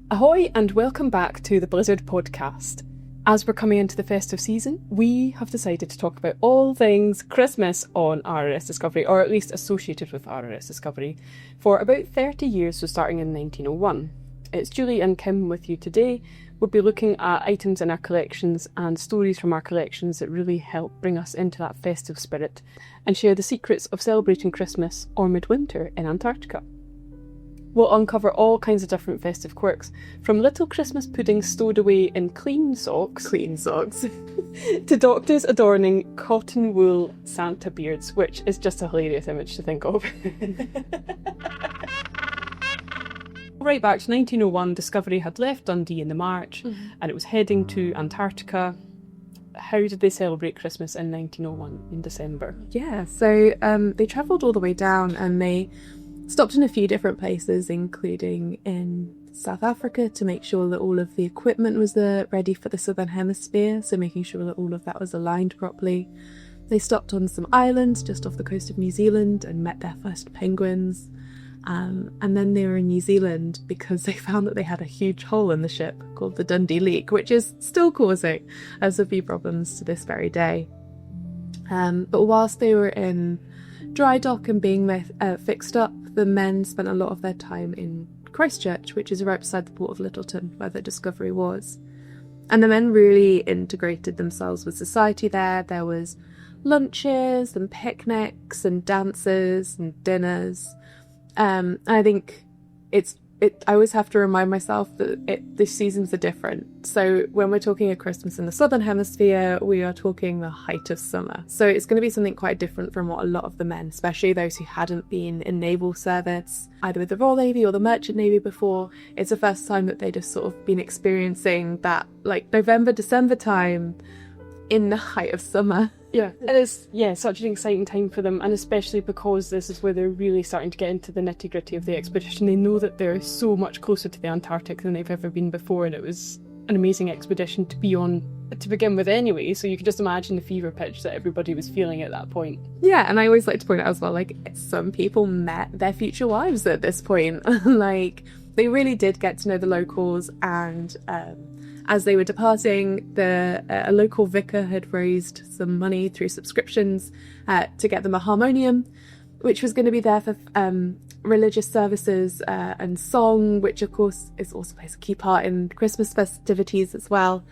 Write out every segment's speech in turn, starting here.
Ahoy and welcome back to the Blizzard podcast. As we're coming into the festive season, we have decided to talk about all things Christmas on RRS Discovery, or at least associated with RRS Discovery, for about 30 years, so starting in 1901. It's Julie and Kim with you today. We'll be looking at items in our collections and stories from our collections that really help bring us into that festive spirit and share the secrets of celebrating Christmas or midwinter in Antarctica. We'll uncover all kinds of different festive quirks, from little Christmas puddings stowed away in clean socks, to doctors adorning cotton wool Santa beards, which is just a hilarious image to think of. Right back to 1901, Discovery had left Dundee in the March, and it was heading to Antarctica. How did they celebrate Christmas in 1901 in December? Yeah, so they travelled all the way down and they stopped in a few different places, including in South Africa, to make sure that all of the equipment was ready for the Southern Hemisphere, so making sure that all of that was aligned properly. They stopped on some islands just off the coast of New Zealand and met their first penguins. And then they were in New Zealand because they found that they had a huge hole in the ship called the Dundee leak, which is still causing us a few problems to this very day. But whilst they were in dry dock and being fixed up, the men spent a lot of their time in Christchurch, which is right beside the port of Lyttelton, where the Discovery was. And the men really integrated themselves with society there. There was lunches and picnics and dances and dinners. I think I always have to remind myself that the seasons are different. So when we're talking of Christmas in the Southern Hemisphere, we are talking the height of summer. So it's going to be something quite different from what a lot of the men, especially those who hadn't been in naval service, either with the Royal Navy or the Merchant Navy before. It's the first time that they'd just sort of been experiencing that, like, November, December time in the height of summer. Yeah, it is, such an exciting time for them, and especially because this is where they're really starting to get into the nitty-gritty of the expedition. They know that they're so much closer to the Antarctic than they've ever been before, and it was an amazing expedition to be on to begin with anyway, so you can just imagine the fever pitch that everybody was feeling at that point. Yeah, and I always like to point out as well, like, some people met their future wives at this point. Like, they really did get to know the locals, and as they were departing, a local vicar had raised some money through subscriptions to get them a harmonium, which was going to be there for religious services and song, which of course is also plays a key part in Christmas festivities as well.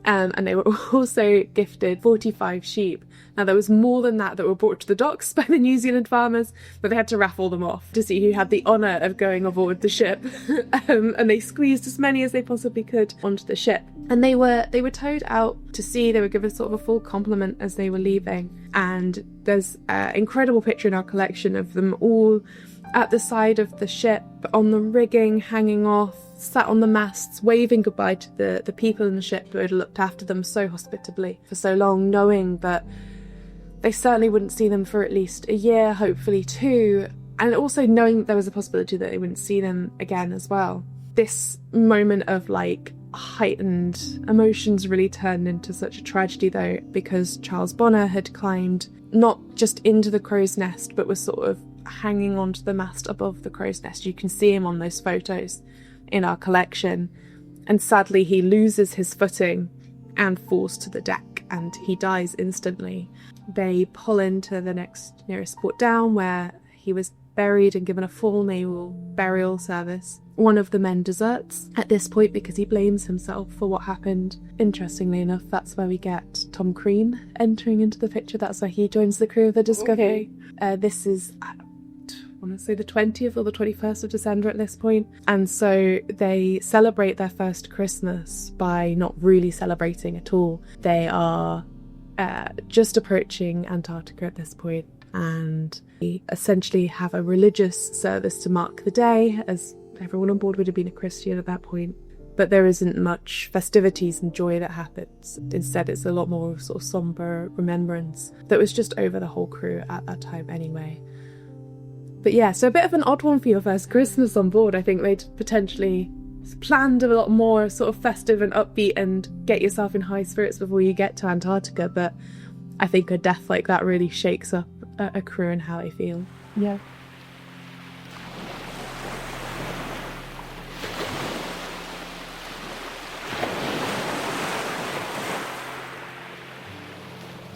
And they were also gifted 45 sheep. Now, there was more than that were brought to the docks by the New Zealand farmers, but they had to raffle them off to see who had the honour of going aboard the ship. And they squeezed as many as they possibly could onto the ship. And they were towed out to sea. They were given sort of a full complement as they were leaving. And there's an incredible picture in our collection of them all at the side of the ship, on the rigging, hanging off, sat on the masts, waving goodbye to the people in the ship who had looked after them so hospitably for so long, knowing that they certainly wouldn't see them for at least a year, hopefully two, and also knowing that there was a possibility that they wouldn't see them again as well. This moment of, like, heightened emotions really turned into such a tragedy, though, because Charles Bonner had climbed not just into the crow's nest, but was sort of hanging onto the mast above the crow's nest. You can see him on those photos in our collection, and sadly he loses his footing and falls to the deck, and he dies instantly. They pull into the nearest port down, where he was buried and given a full naval burial service. One of the men deserts at this point because he blames himself for what happened. Interestingly enough, that's where we get Tom Crean entering into the picture. That's where he joins the crew of the Discovery. Okay. This is, I want to say, the 20th or the 21st of December at this point. And so they celebrate their first Christmas by not really celebrating at all. They are just approaching Antarctica at this point, and they essentially have a religious service to mark the day, as everyone on board would have been a Christian at that point. But there isn't much festivities and joy that happens. Instead, it's a lot more sort of sombre remembrance that was just over the whole crew at that time anyway. But yeah, so a bit of an odd one for your first Christmas on board. I think they'd potentially planned a lot more sort of festive and upbeat and get yourself in high spirits before you get to Antarctica, but I think a death like that really shakes up a crew and how they feel.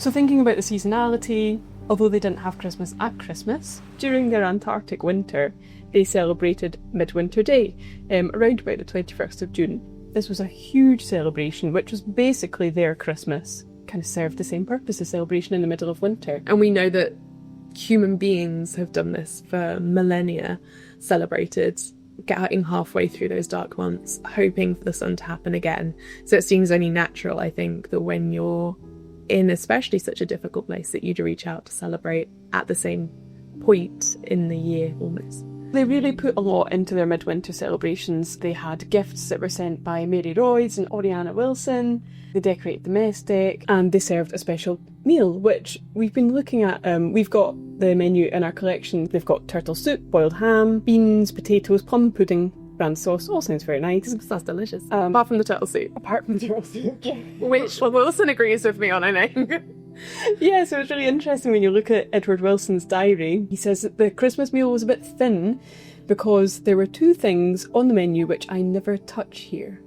So thinking about the seasonality, although they didn't have Christmas at Christmas, during their Antarctic winter, they celebrated Midwinter Day, around about the 21st of June. This was a huge celebration, which was basically their Christmas. Kind of served the same purpose as celebration in the middle of winter. And we know that human beings have done this for millennia, celebrated getting halfway through those dark months, hoping for the sun to happen again. So it seems only natural, I think, that when you're in especially such a difficult place, that you'd reach out to celebrate at the same point in the year almost. They really put a lot into their midwinter celebrations. They had gifts that were sent by Mary Royds and Oriana Wilson. They decorated the mess deck, and they served a special meal, which we've been looking at. We've got the menu in our collection. They've got turtle soup, boiled ham, beans, potatoes, plum pudding, bran sauce. All sounds very nice. Sounds delicious. Apart from the turtle soup. Apart from the turtle soup, yeah. Which Wilson agrees with me on, I know. Yeah, so it's really interesting when you look at Edward Wilson's diary. He says that the Christmas meal was a bit thin because there were two things on the menu which I never touch here.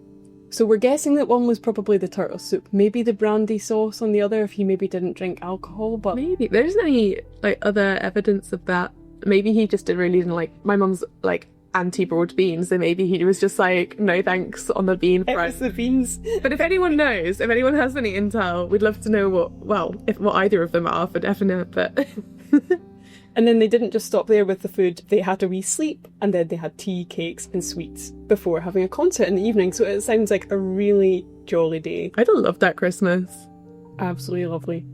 So we're guessing that one was probably the turtle soup, maybe the brandy sauce on the other if he maybe didn't drink alcohol, but... Maybe. There isn't any, other evidence of that. Maybe he just really didn't like... My mum's, anti-broad beans, so maybe he was just no thanks on the bean front. It was the beans. But if anyone knows, if anyone has any intel, we'd love to know what either of them are for definite, but... And then they didn't just stop there with the food, they had a wee sleep, and then they had tea, cakes and sweets before having a concert in the evening, so it sounds like a really jolly day. I'd have loved that Christmas. Absolutely lovely.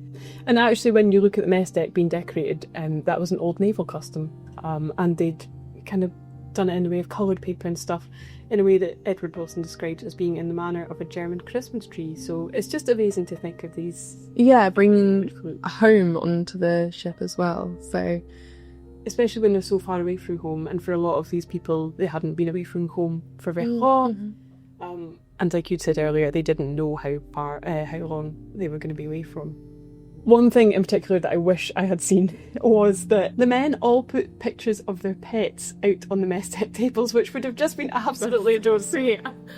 And actually when you look at the mess deck being decorated, that was an old naval custom, and they'd kind of done it in a way of coloured paper and stuff, in a way that Edward Wilson described as being in the manner of a German Christmas tree. So it's just amazing to think of these. Yeah, bringing home onto the ship as well. So, especially when they're so far away from home, and for a lot of these people, they hadn't been away from home for very long. And like you said earlier, they didn't know how long they were going to be away from. One thing in particular that I wish I had seen was that the men all put pictures of their pets out on the mess deck tables, which would have just been absolutely adorable.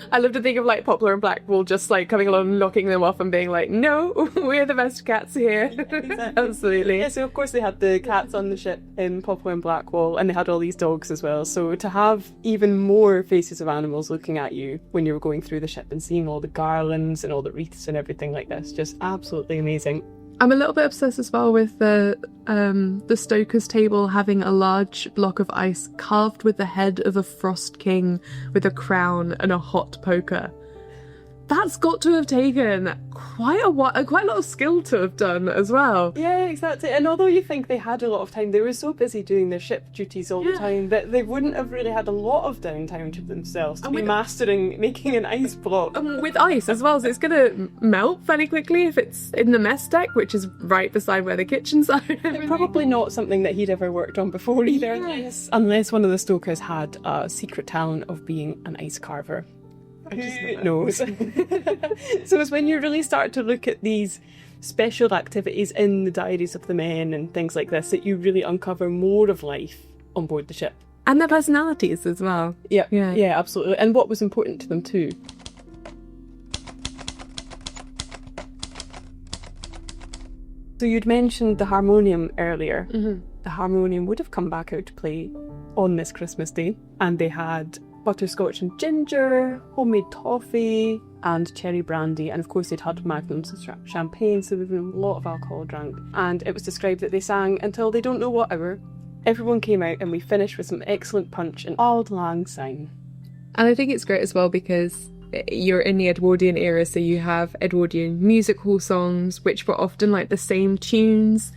I love to think of Poplar and Blackwall just coming along and knocking them off and being no, we're the best cats here. Exactly. Absolutely. Yeah, so of course they had the cats on the ship in Poplar and Blackwall, and they had all these dogs as well. So to have even more faces of animals looking at you when you were going through the ship and seeing all the garlands and all the wreaths and everything like this, just absolutely amazing. I'm a little bit obsessed as well with the Stoker's table having a large block of ice carved with the head of a frost king with a crown and a hot poker. That's got to have taken quite a lot of skill to have done as well. Yeah, exactly. And although you think they had a lot of time, they were so busy doing their ship duties all the time that they wouldn't have really had a lot of downtime to themselves to be mastering making an ice block. With ice as well, so it's going to melt fairly quickly if it's in the mess deck, which is right beside where the kitchens are. Probably not something that he'd ever worked on before either. Yes. Unless one of the Stokers had a secret talent of being an ice carver. Who knows? So it's when you really start to look at these special activities in the diaries of the men and things like this that you really uncover more of life on board the ship. And their personalities as well. Yeah, absolutely. And what was important to them too. So you'd mentioned the harmonium earlier. Mm-hmm. The harmonium would have come back out to play on this Christmas Day, and they had butterscotch and ginger, homemade toffee, and cherry brandy, and of course they'd had magnums of champagne, so there'd been a lot of alcohol drunk. And it was described that they sang until they don't know what hour. Everyone came out and we finished with some excellent punch and auld lang syne. And I think it's great as well because you're in the Edwardian era, so you have Edwardian music hall songs, which were often the same tunes,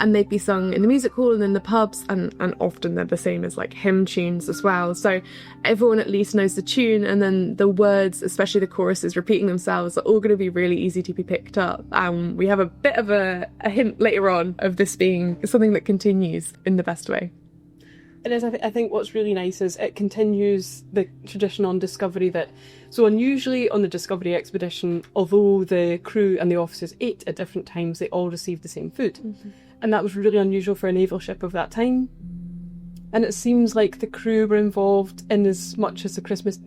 and they'd be sung in the music hall and in the pubs, and often they're the same as hymn tunes as well. So everyone at least knows the tune, and then the words, especially the choruses repeating themselves, are all going to be really easy to be picked up. We have a bit of a hint later on of this being something that continues in the best way. It is. I think what's really nice is it continues the tradition on Discovery that, so unusually on the Discovery expedition, although the crew and the officers ate at different times, they all received the same food. Mm-hmm. And that was really unusual for a naval ship of that time. And it seems like the crew were involved in as much as the Christmas,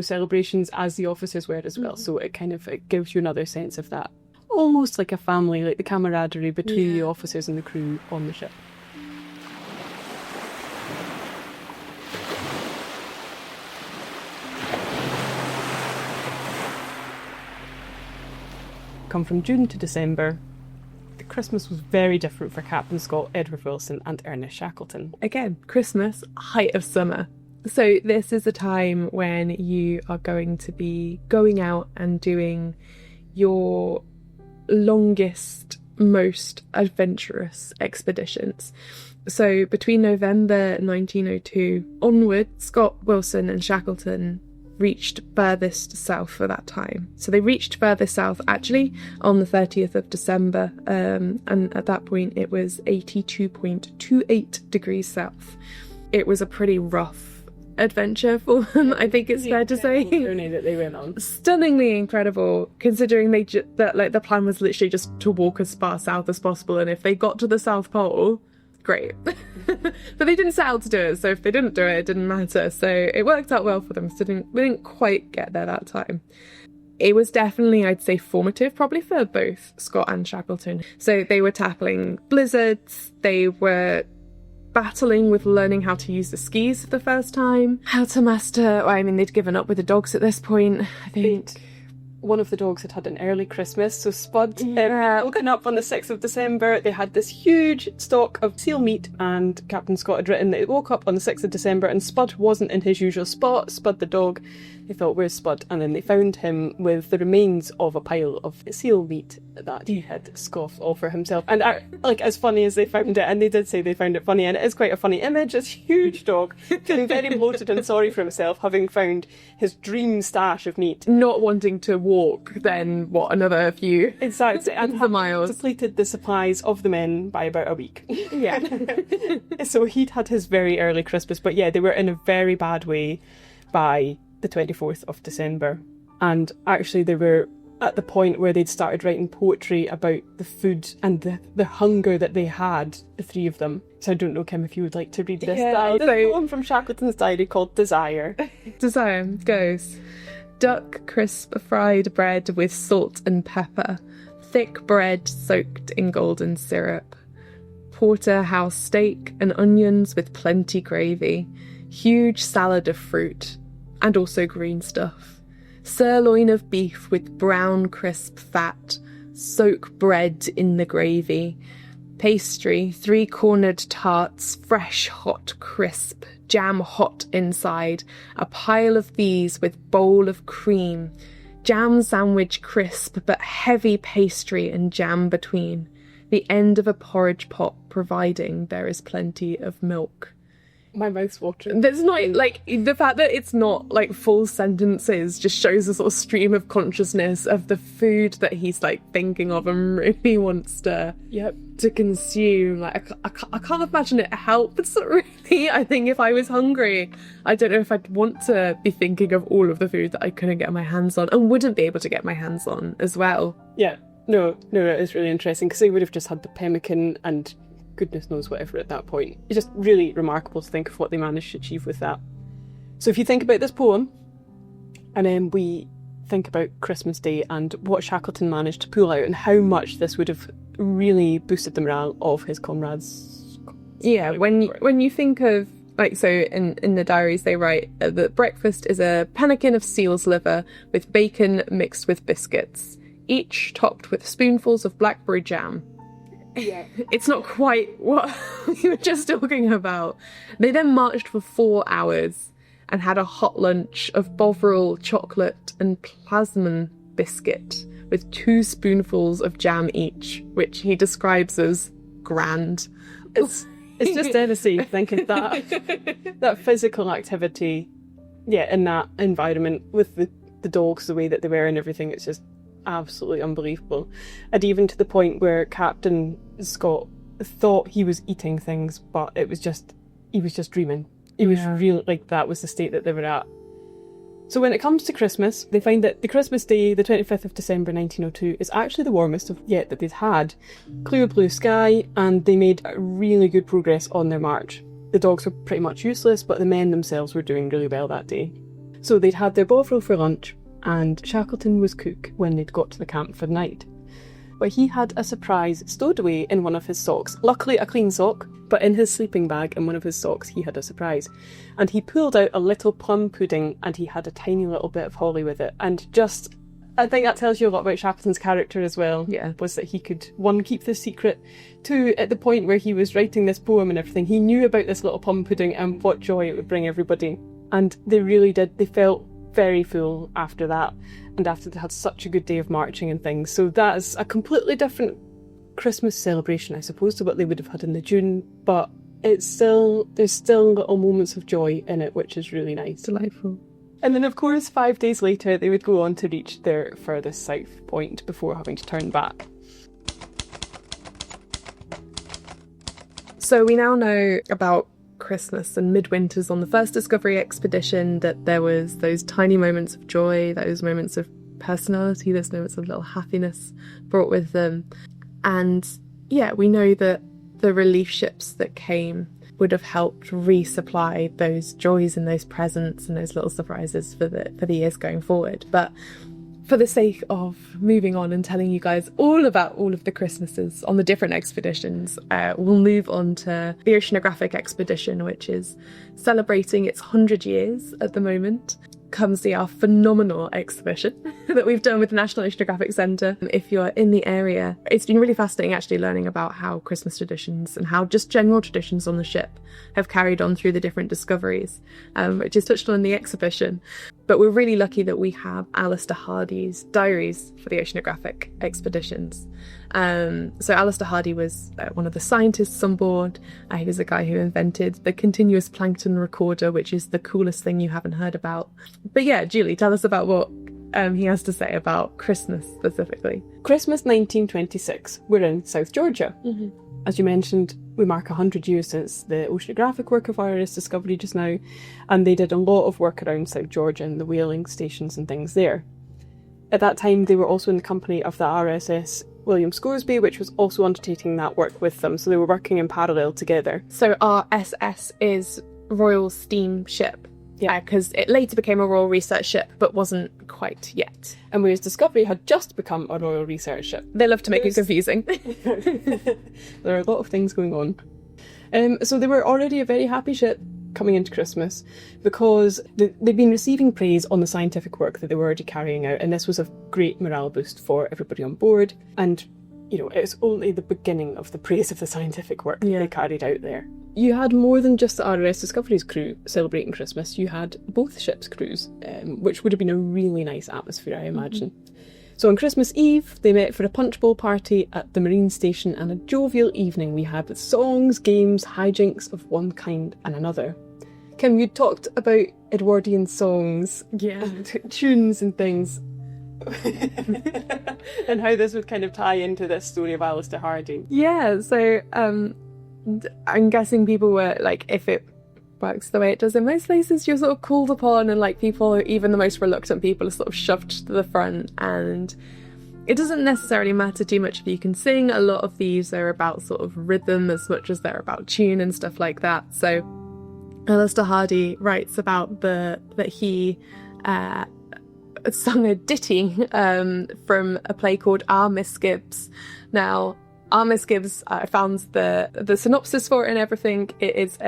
celebrations as the officers were as well. Mm-hmm. So it gives you another sense of that. almost like a family, like the camaraderie between the officers and the crew on the ship. Come from June to December, the Christmas was very different for Captain Scott, Edward Wilson and Ernest Shackleton. Again, Christmas, height of summer. So this is a time when you are going to be going out and doing your longest, most adventurous expeditions. So between November 1902 onward, Scott, Wilson and Shackleton reached furthest south for that time. So they reached furthest south actually on the 30th of December, and at that point it was 82.28 degrees south. It was a pretty rough adventure for them, I think it's fair to say. Journey that they went on. Stunningly incredible, considering that the plan was literally just to walk as far south as possible, and if they got to the South Pole, great. But they didn't set out to do it, so if they didn't do it, it didn't matter. So it worked out well for them. So we didn't quite get there that time. It was definitely, I'd say, formative, probably for both Scott and Shackleton. So they were tackling blizzards, they were battling with learning how to use the skis for the first time, how to master, they'd given up with the dogs at this point, I think. One of the dogs had an early Christmas, so Spud woken up on the 6th of December. They had this huge stock of seal meat, and Captain Scott had written that he woke up on the 6th of December and Spud wasn't in his usual spot. Spud the dog, they thought, where's Spud? And then they found him with the remains of a pile of seal meat that he had scoffed all for himself. And as funny as they found it, and they did say they found it funny, and it is quite a funny image, this huge dog feeling very bloated and sorry for himself, having found his dream stash of meat. Not wanting to walk then, another few exactly, and the miles. Depleted the supplies of the men by about a week. Yeah. So he'd had his very early Christmas, but yeah, they were in a very bad way by the 24th of December. And actually they were at the point where they'd started writing poetry about the food and the hunger that they had, the three of them. So I don't know, Kim, if you would like to read this. Yeah, This poem from Shackleton's diary called Desire. Desire goes: duck crisp fried bread with salt and pepper, thick bread soaked in golden syrup, porterhouse steak and onions with plenty gravy, huge salad of fruit, and also green stuff, sirloin of beef with brown crisp fat, soak bread in the gravy, pastry, 3-cornered tarts, fresh hot crisp, jam hot inside, a pile of these with bowl of cream, jam sandwich crisp but heavy pastry and jam between, the end of a porridge pot providing there is plenty of milk. My mouth's watering. There's not, the fact that it's not, full sentences just shows a sort of stream of consciousness of the food that he's, thinking of and really wants to consume. I can't imagine it helps, really. I think if I was hungry, I don't know if I'd want to be thinking of all of the food that I couldn't get my hands on and wouldn't be able to get my hands on as well. Yeah. No, it is really interesting because they would have just had the pemmican and goodness knows whatever at that point. It's just really remarkable to think of what they managed to achieve with that. So if you think about this poem, and then we think about Christmas Day and what Shackleton managed to pull out and how much this would have really boosted the morale of his comrades. Yeah, when you think of, so in the diaries they write that breakfast is a pannikin of seal's liver with bacon mixed with biscuits, each topped with spoonfuls of blackberry jam. Yeah. It's not quite what we were just talking about. They then marched for 4 hours and had a hot lunch of Bovril chocolate and plasmon biscuit with 2 spoonfuls of jam each, which he describes as grand. It's just Tennessee thinking that physical activity, in that environment with the dogs the way that they were and everything, it's just absolutely unbelievable. And even to the point where Captain Scott thought he was eating things, but he was just dreaming. He was really, that was the state that they were at. So when it comes to Christmas, they find that the Christmas Day, the 25th of December 1902, is actually the warmest yet that they'd had. Clear blue sky, and they made really good progress on their march. The dogs were pretty much useless, but the men themselves were doing really well that day. So they'd had their bovril for lunch, and Shackleton was cook when they'd got to the camp for the night. but he had a surprise stowed away in one of his socks. Luckily a clean sock, but in his sleeping bag in one of his socks he had a surprise. And he pulled out a little plum pudding and he had a tiny little bit of holly with it. And just, I think that tells you a lot about Shackleton's character as well. Yeah. Was that he could, one, keep this secret, two, at the point where he was writing this poem and everything, he knew about this little plum pudding and what joy it would bring everybody. And they really did. They felt very full after that, and after they had such a good day of marching and things. So that is a completely different Christmas celebration, I suppose, to what they would have had in the June, but there's still little moments of joy in it, which is really nice. Delightful. And then, of course, 5 days later, they would go on to reach their furthest south point before having to turn back. So we now know about Christmas and midwinters on the first Discovery expedition, that there was those tiny moments of joy, those moments of personality, those moments of little happiness brought with them. And yeah, we know that the relief ships that came would have helped resupply those joys and those presents and those little surprises for the years going forward. But for the sake of moving on and telling you guys all about all of the Christmases on the different expeditions, we'll move on to the Oceanographic Expedition, which is celebrating its 100 years at the moment. Comes our phenomenal exhibition that we've done with the National Oceanographic Centre. If you're in the area, it's been really fascinating actually learning about how Christmas traditions and how just general traditions on the ship have carried on through the different discoveries, which is touched on in the exhibition. But we're really lucky that we have Alistair Hardy's diaries for the Oceanographic expeditions. So Alistair Hardy was one of the scientists on board. He was the guy who invented the continuous plankton recorder, which is the coolest thing you haven't heard about. But yeah, Julie, tell us about what he has to say about Christmas specifically. Christmas 1926. We're in South Georgia. Mm-hmm. As you mentioned, we mark 100 years since the oceanographic work of RRS Discovery just now, and they did a lot of work around South Georgia and the whaling stations and things there. At that time, they were also in the company of the RSS William Scoresby, which was also undertaking that work with them, so they were working in parallel together. So RSS is Royal Steamship. Yeah, because it later became a Royal Research Ship, but wasn't quite yet. And whereas Discovery had just become a Royal Research Ship. They love to make it confusing. There are a lot of things going on. So they were already a very happy ship coming into Christmas because they'd been receiving praise on the scientific work that they were already carrying out, and this was a great morale boost for everybody on board. And, you know, it's only the beginning of the praise of the scientific work that they carried out there. You had more than just the RRS Discovery's crew celebrating Christmas, you had both ships' crews, which would have been a really nice atmosphere, I imagine. Mm-hmm. So on Christmas Eve, they met for a punch bowl party at the marine station, and a jovial evening we had with songs, games, hijinks of one kind and another. Kim, you talked about Edwardian songs, and tunes and things, and how this would kind of tie into this story of Alistair Hardy. Yeah, so I'm guessing people were like, if it works the way it does in most places, you're sort of called upon, and like people, even the most reluctant people, are sort of shoved to the front, and it doesn't necessarily matter too much if you can sing. A lot of these are about sort of rhythm as much as they're about tune and stuff like that. So Alistair Hardy writes about that he sung a ditty from a play called Our Miss Gibbs. Now, Our Miss Gibbs, I found the synopsis for it and everything. It is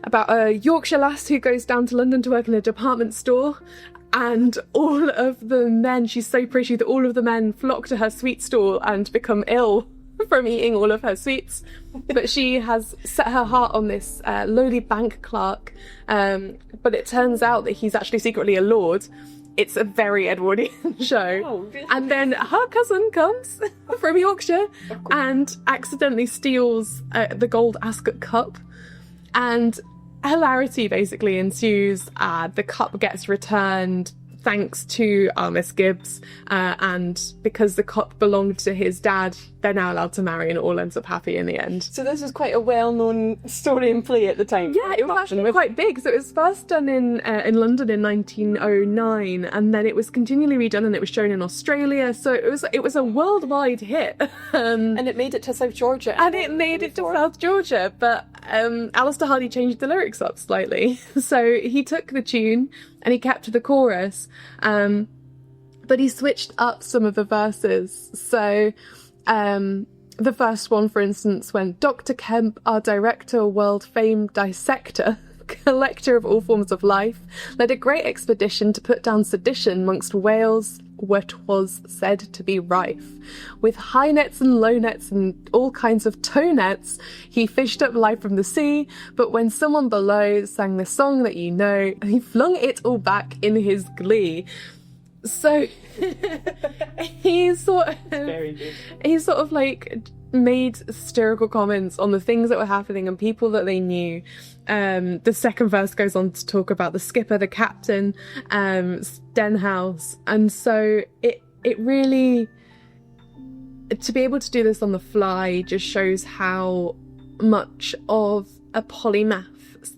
about a Yorkshire lass who goes down to London to work in a department store, and all of the men, she's so pretty that all of the men flock to her sweet stall and become ill from eating all of her sweets. But she has set her heart on this lowly bank clerk, but it turns out that he's actually secretly a lord. It's a very Edwardian show. Oh, really? And then her cousin comes from Yorkshire and accidentally steals the gold Ascot cup, and hilarity basically ensues. The cup gets returned thanks to our Miss Gibbs, and because the cup belonged to his dad, they're now allowed to marry, and it all ends up happy in the end. So this was quite a well-known story and play at the time. Yeah, it was actually quite big. So it was first done in London in 1909, and then it was continually redone, and it was shown in Australia. So it was a worldwide hit. And it made it to South Georgia. And it made it to South Georgia, but Alistair Hardy changed the lyrics up slightly. So he took the tune and he kept the chorus, but he switched up some of the verses. So The first one, for instance, when Dr. Kemp, our director, world-famed dissector, collector of all forms of life, led a great expedition to put down sedition amongst whales where 'twas said to be rife. With high nets and low nets and all kinds of tow nets, he fished up life from the sea, but when someone below sang the song that you know, he flung it all back in his glee. So he sort of like made satirical comments on the things that were happening and people that they knew. The second verse goes on to talk about the skipper, the captain, Stenhouse, and so it really, to be able to do this on the fly just shows how much of a polymath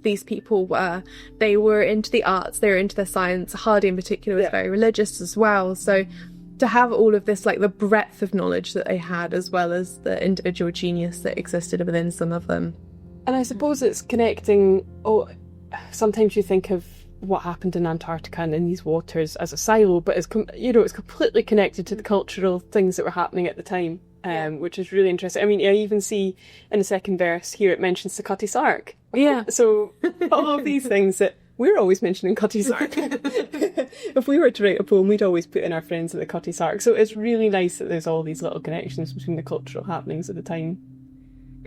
these people were. They were into the arts, they were into their science. Hardy in particular was very religious as well, so to have all of this, like the breadth of knowledge that they had, as well as the individual genius that existed within some of them. And I suppose it's connecting, sometimes you think of what happened in Antarctica and in these waters as a silo, but it's completely connected to the cultural things that were happening at the time, which is really interesting. I mean, I even see in the second verse here, it mentions the Cutty Sark. Yeah. So all of these things that we're always mentioning Cutty Sark. If we were to write a poem, we'd always put in our friends at the Cutty Sark. So it's really nice that there's all these little connections between the cultural happenings at the time.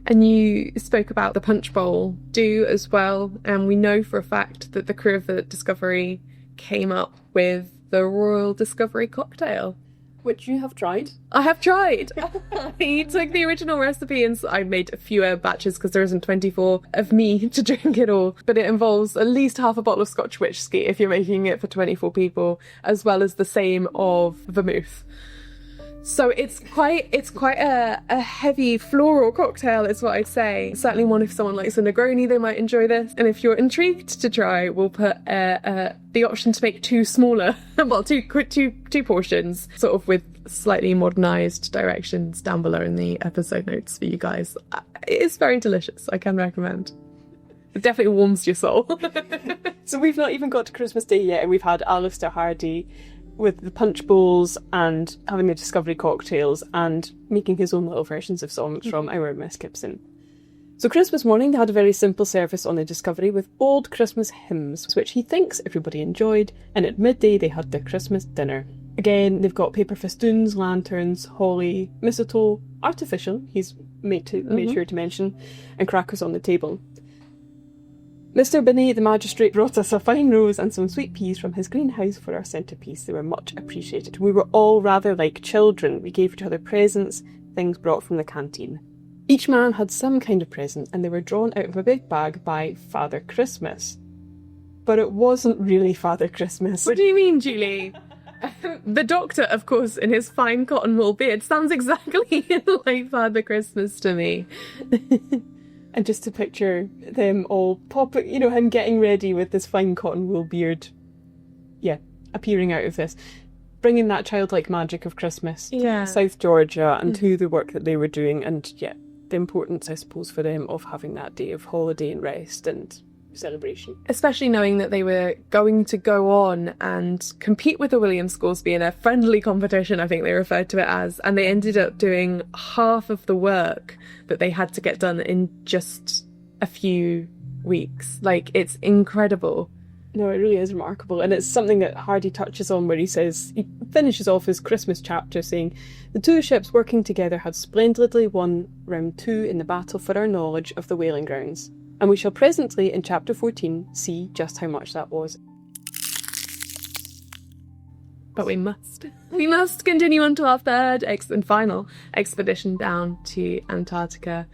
And you spoke about the punch bowl do as well, and we know for a fact that the crew of the Discovery came up with the Royal Discovery cocktail. Which you have tried. I have tried. I took the original recipe and I made fewer batches because there isn't 24 of me to drink it all. But it involves at least half a bottle of Scotch whiskey if you're making it for 24 people, as well as the same of vermouth. So it's quite a heavy floral cocktail, is what I'd say. Certainly one if someone likes a Negroni, they might enjoy this. And if you're intrigued to try, we'll put the option to make two smaller, two portions, sort of with slightly modernised directions down below in the episode notes for you guys. It is very delicious, I can recommend. It definitely warms your soul. So we've not even got to Christmas Day yet, and we've had Alistair Hardy with the punch bowls and having the Discovery cocktails and making his own little versions of songs from our Miss Gibson. So Christmas morning they had a very simple service on the Discovery with old Christmas hymns, which he thinks everybody enjoyed, and at midday they had their Christmas dinner. Again, they've got paper festoons, lanterns, holly, mistletoe, artificial, he's made sure to mention, and crackers on the table. Mr. Binney, the magistrate, brought us a fine rose and some sweet peas from his greenhouse for our centrepiece. They were much appreciated. We were all rather like children. We gave each other presents, things brought from the canteen. Each man had some kind of present, and they were drawn out of a big bag by Father Christmas. But it wasn't really Father Christmas. What do you mean, Julie? The Doctor, of course, in his fine cotton wool beard, sounds exactly like Father Christmas to me. And just to picture them all him getting ready with this fine cotton wool beard, appearing out of this, bringing that childlike magic of Christmas to South Georgia and to the work that they were doing, and the importance, I suppose, for them of having that day of holiday and rest and celebration. Especially knowing that they were going to go on and compete with the William Scoresby in a friendly competition, I think they referred to it as, and they ended up doing half of the work that they had to get done in just a few weeks. Like, it's incredible. No, it really is remarkable, and it's something that Hardy touches on where he finishes off his Christmas chapter saying, "The two ships working together had splendidly won round 2 in the battle for our knowledge of the whaling grounds. And we shall presently, in chapter 14, see just how much that was." But we must continue on to our third and final expedition down to Antarctica.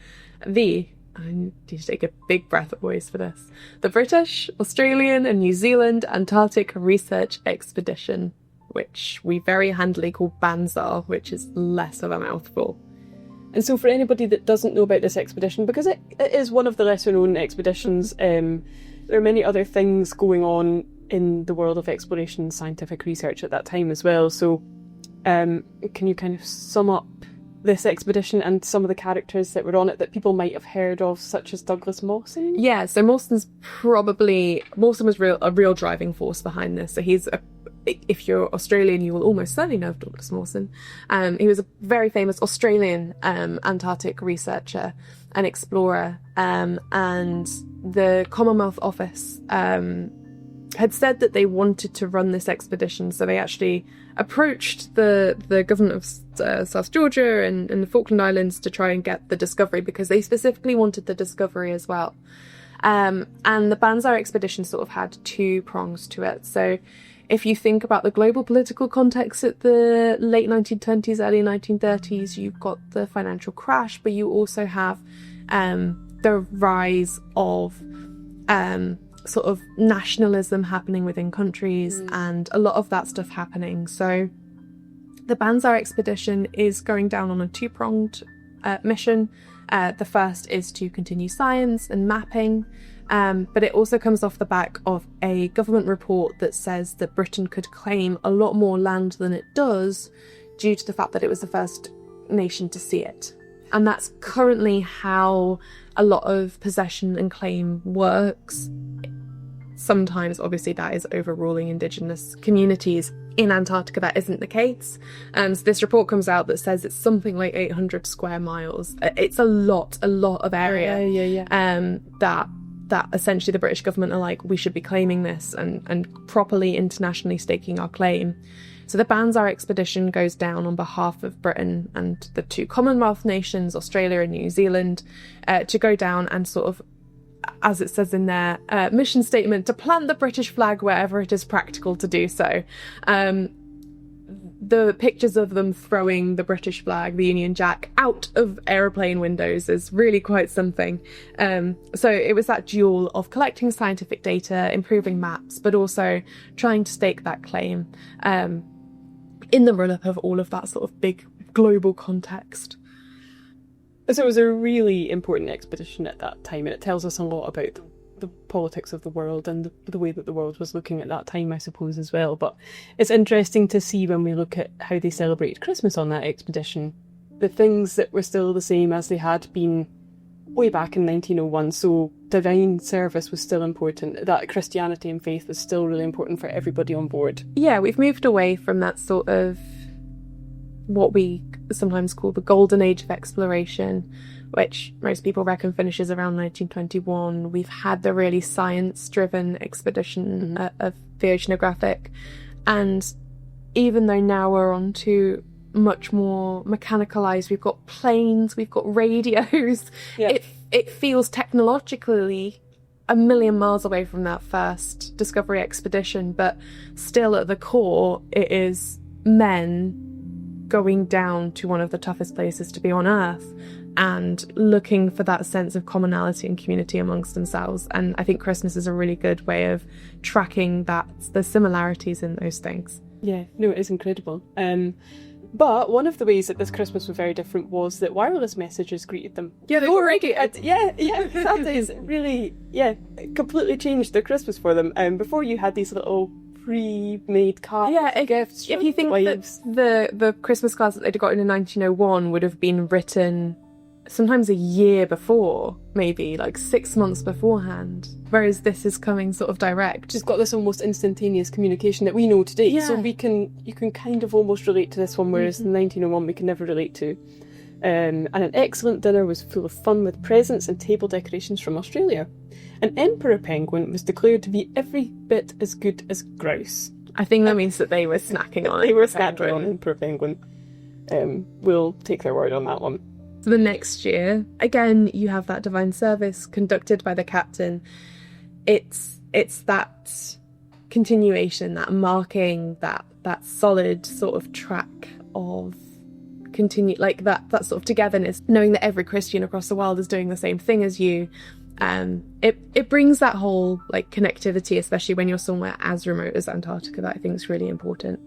I need to take a big breath always for this. The British, Australian and New Zealand Antarctic Research Expedition, which we very handily call BANZAR, which is less of a mouthful. And so for anybody that doesn't know about this expedition, because it is one of the lesser known expeditions, there are many other things going on in the world of exploration and scientific research at that time as well. So can you kind of sum up this expedition and some of the characters that were on it that people might have heard of, such as Douglas Mawson? Yeah, so Mawson was a real driving force behind this. So he's if you're Australian, you will almost certainly know of Douglas Mawson. He was a very famous Australian Antarctic researcher and explorer, and the Commonwealth Office had said that they wanted to run this expedition, so they actually approached the government of South Georgia and the Falkland Islands to try and get the Discovery, because they specifically wanted the Discovery as well. And the Banzai expedition sort of had two prongs to it. So if you think about the global political context at the late 1920s, early 1930s, you've got the financial crash, but you also have the rise of sort of nationalism happening within countries and a lot of that stuff happening. So the Banzai expedition is going down on a two-pronged mission. The first is to continue science and mapping, but it also comes off the back of a government report that says that Britain could claim a lot more land than it does due to the fact that it was the first nation to see it. And that's currently how a lot of possession and claim works. Sometimes, obviously, that is overruling Indigenous communities. In Antarctica, that isn't the case. So this report comes out that says it's something like 800 square miles. It's a lot of area. That essentially the British government are like, we should be claiming this and properly internationally staking our claim. So the Banzai expedition goes down on behalf of Britain and the two Commonwealth nations, Australia and New Zealand, to go down and sort of, as it says in their mission statement, to plant the British flag wherever it is practical to do so. The pictures of them throwing the British flag, the Union Jack, out of aeroplane windows is really quite something. So it was that duel of collecting scientific data, improving maps, but also trying to stake that claim in the run-up of all of that sort of big global context. So it was a really important expedition at that time, and it tells us a lot about the politics of the world and the way that the world was looking at that time, I suppose, as well. But it's interesting to see when we look at how they celebrated Christmas on that expedition, the things that were still the same as they had been way back in 1901. So divine service was still important. That Christianity and faith was still really important for everybody on board. Yeah, we've moved away from that sort of what we sometimes call the golden age of exploration, which most people reckon finishes around 1921. We've had the really science-driven expedition of the oceanographic, and even though now we're on to much more mechanicalized, we've got planes, we've got radios, it feels technologically a million miles away from that first Discovery expedition, but still at the core it is men going down to one of the toughest places to be on Earth and looking for that sense of commonality and community amongst themselves. And I think Christmas is a really good way of tracking the similarities in those things. Yeah, no, it is incredible. But one of the ways that this Christmas was very different was that wireless messages greeted them. Yeah, they were radio. Santa's really, completely changed the Christmas for them. Before you had these little pre-made cards, gifts. If you think that the Christmas cards that they'd gotten in 1901 would have been written sometimes a year before, maybe like 6 months beforehand, whereas this is coming sort of direct. Just got this almost instantaneous communication that we know today, so you can kind of almost relate to this one, whereas in 1901 we can never relate to. And an excellent dinner was full of fun with presents and table decorations from Australia. An emperor penguin was declared to be every bit as good as grouse. I think that means that they were snacking on it. They were snacking on Emperor Penguin. We'll take their word on that one. So the next year, again, you have that divine service conducted by the captain. It's that continuation, that marking, that solid sort of track of continue, like that sort of togetherness, knowing that every Christian across the world is doing the same thing as you. It brings that whole like connectivity, especially when you're somewhere as remote as Antarctica, that I think is really important.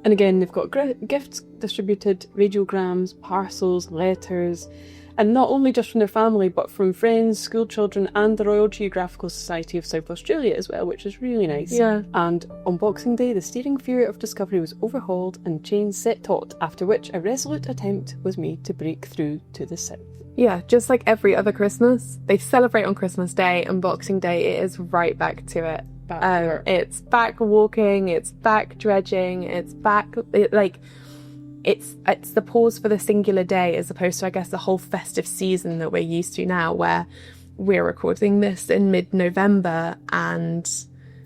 And again, they've got gifts distributed, radiograms, parcels, letters, and not only just from their family, but from friends, school children, and the Royal Geographical Society of South Australia as well, which is really nice. Yeah. And on Boxing Day, the steering gear of Discovery was overhauled and chains set taut, after which a resolute attempt was made to break through to the south. Yeah, just like every other Christmas, they celebrate on Christmas Day, and Boxing Day, it is right back to it. It's back walking, it's back dredging, it's back it's the pause for the singular day, as opposed to, I guess, the whole festive season that we're used to now, where we're recording this in mid-November and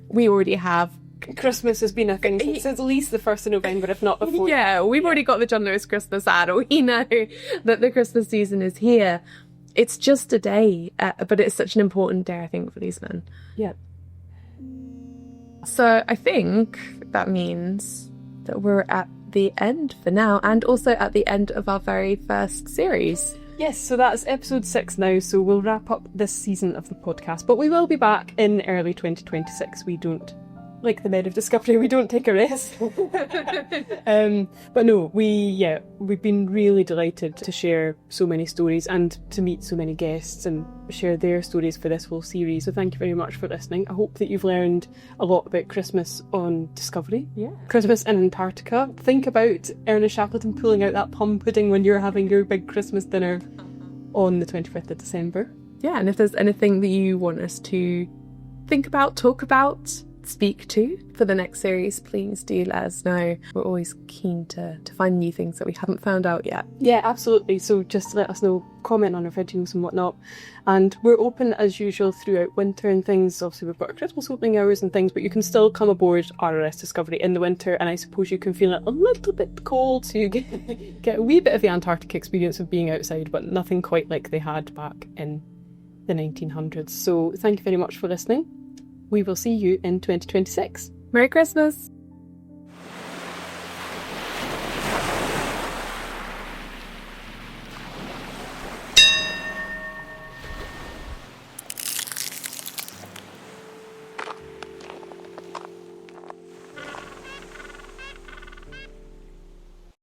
we already have... Christmas has been a thing since at least the 1st of November, if not before. Yeah, we've already got the John Lewis Christmas ad. We know that the Christmas season is here. It's just a day, but it's such an important day, I think, for these men. Yeah. So I think that means that we're at the end for now, and also at the end of our very first series. Yes, so that's episode 6 now, so we'll wrap up this season of the podcast, but we will be back in early 2026. We don't, like the men of Discovery, we don't take a rest. But no, we've been really delighted to share so many stories and to meet so many guests and share their stories for this whole series. So thank you very much for listening. I hope that you've learned a lot about Christmas on Discovery. Yeah. Christmas in Antarctica. Think about Ernest Shackleton pulling out that plum pudding when you're having your big Christmas dinner on the 25th of December. Yeah, and if there's anything that you want us to think about, talk about, speak to for the next series, please do let us know. We're always keen to find new things that we haven't found out yet. Yeah, absolutely. So just let us know, comment on our videos and whatnot. And we're open as usual throughout winter and things. Obviously we've got our Christmas opening hours and things, but you can still come aboard RRS Discovery in the winter, and I suppose you can feel it a little bit cold to get a wee bit of the Antarctic experience of being outside, but nothing quite like they had back in the 1900s. So thank you very much for listening. We will see you in 2026. Merry Christmas!